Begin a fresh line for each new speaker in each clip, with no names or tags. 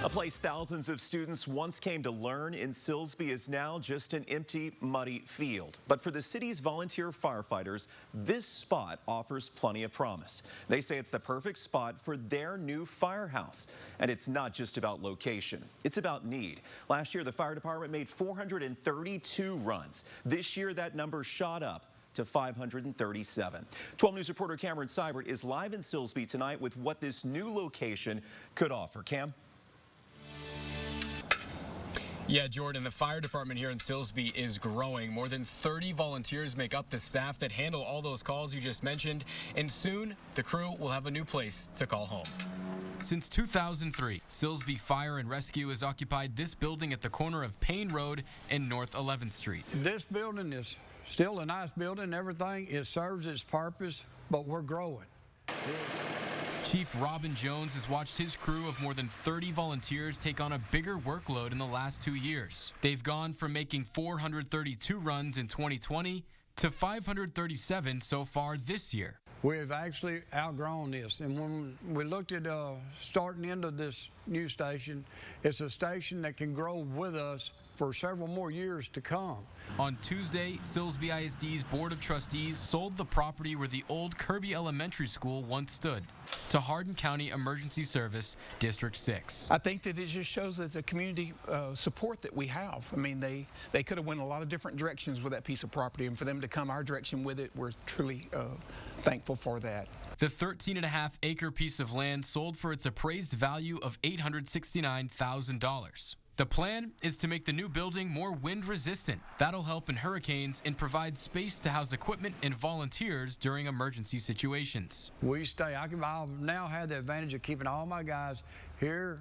A place thousands of students once came to learn in Silsbee is now just an empty, muddy field. But for the city's volunteer firefighters, this spot offers plenty of promise. They say it's the perfect spot for their new firehouse. And it's not just about location, it's about need. Last year, the fire department made 432 runs. This year, that number shot up to 537. 12 News reporter Cameron Seibert is live in Silsbee tonight with what this new location could offer. Cam?
Yeah, Jordan, the fire department here in Silsbee is growing. More than 30 volunteers make up the staff that handle all those calls you just mentioned. And soon, the crew will have a new place to call home. Since 2003, Silsbee Fire and Rescue has occupied this building at the corner of Payne Road and North 11th Street.
This building is still a nice building and everything. It serves its purpose, but we're growing.
Chief Robin Jones has watched his crew of more than 30 volunteers take on a bigger workload in the last 2 years. They've gone from making 432 runs in 2020 to 537 so far this year.
We've actually outgrown this, and when we looked at starting into this new station, it's a station that can grow with us for several more years to come.
On Tuesday, Silsbee ISD's Board of Trustees sold the property where the old Kirby Elementary School once stood to Hardin County Emergency Service District 6.
I think that it just shows that the community support that we have. I mean, they could have went a lot of different directions with that piece of property, and for them to come our direction with it, we're truly thankful for that.
The 13.5-acre piece of land sold for its appraised value of $869,000. The plan is to make the new building more wind resistant. That'll help in hurricanes and provide space to house equipment and volunteers during emergency situations.
I've now had the advantage of keeping all my guys here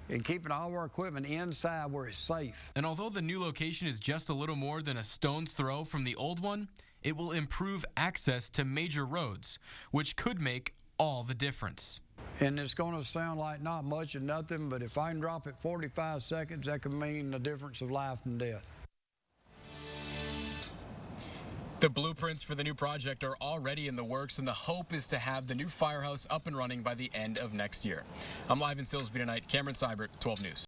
and keeping all our equipment inside where it's safe.
And although the new location is just a little more than a stone's throw from the old one, it will improve access to major roads, which could make all the difference.
And it's going to sound like not much and nothing, but if I can drop it 45 seconds, that could mean the difference of life and death.
The blueprints for the new project are already in the works, and the hope is to have the new firehouse up and running by the end of next year. I'm live in Silsbee tonight. Cameron Seibert, 12 News.